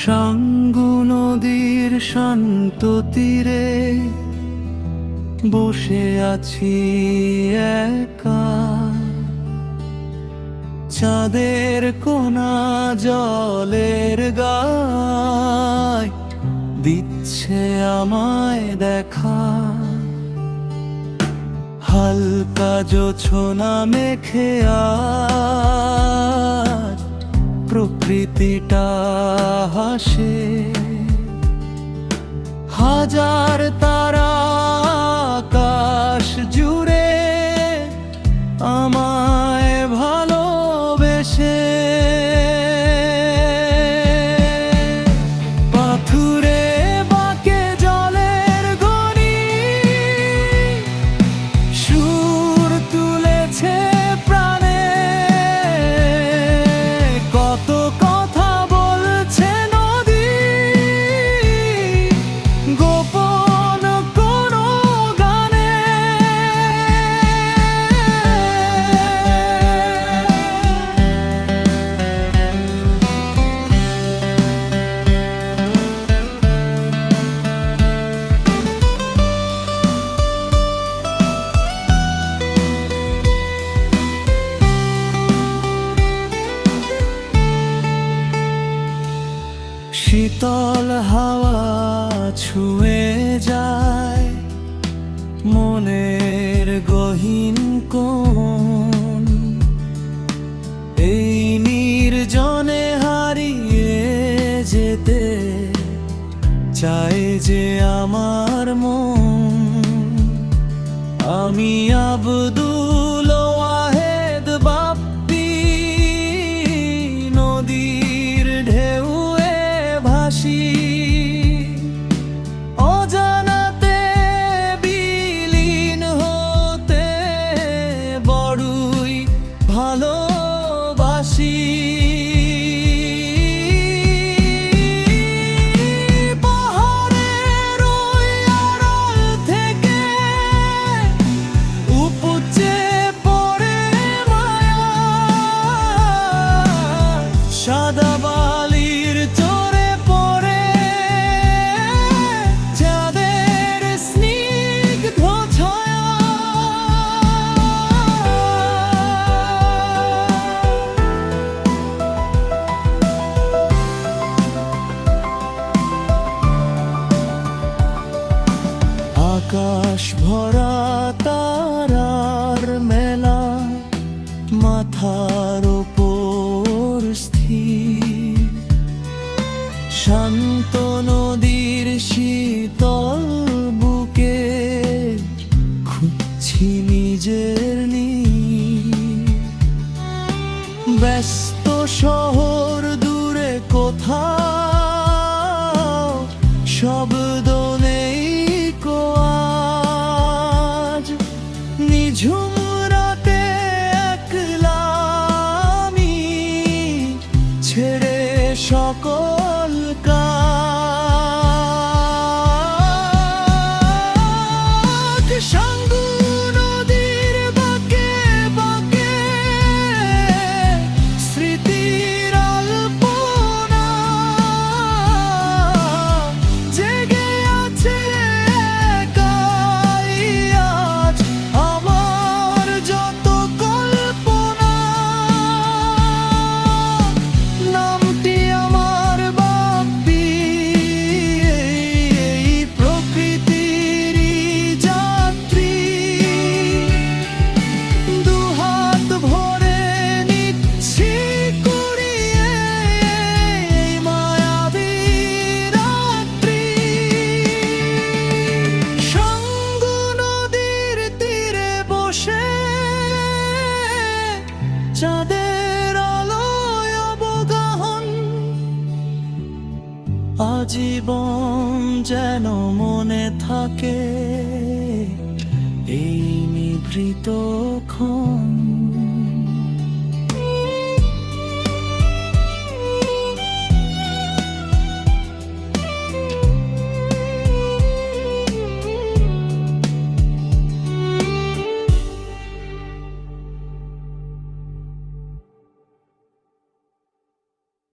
সাঙ্গু নদীর শান্ত তীরে বসে আছি একা, চাঁদের কোনা জলের গায় দিচ্ছে আমায় দেখা। হালকা জোছনা মেখে আজ প্রকৃতিটা হাসে, হাজার তারা আকাশ জুড়ে আমায় ভালোবেসে। পাথুরে বাঁকে জলের গনি সুর তুলেছে প্রাণে, কত কথা বলছে নদী গোপন কোনো গানে। শীতল হাওয়া ছুঁয়ে যায় মনের গহীন কোণ, এই নির্জনে হারিয়ে যেতে চায় যে আমার মন। আমি আব্দুল ওয়াহেদ বাপ্পি নদীর ঢেউয়ে ভাসি, অজানাতে বিলীন হতে বড়ই ভালোবাসি। পাহাড়ের ওই আড়াল থেকে উপচে পড়ে মায়া, সাদা বালির চরে পড়ে চাঁদের স্নিগ্ধ ছায়া। আকাশ ভরা তারার মেলা মাথার ওপর স্থির, শান্ত নদীর শীতল বুকে খুঁজছি নিজের নীড়। ব্যস্ত শহর দূরে কোথাও শব্দ নেই কো আজ, নিঝুম রাতে একলা আমি ছেড়ে সকল কাজ। সাঙ্গু নদীর বাঁকে বাঁকে স্মৃতির আলপনা জেগে আছে একাই আজ আমার যত কল্পনা। নামটি আমার বাপ্পি, এই প্রকৃতিরই যাত্রী, দুহাত ভরে নিচ্ছি কুড়িয়ে এই মায়াবী রাত্রি। সাঙ্গু নদীর তীরে বসে চাঁদের আলোয় অবগাহন, আজীবন যেন মনে থাকে এই নিভৃত ক্ষণ।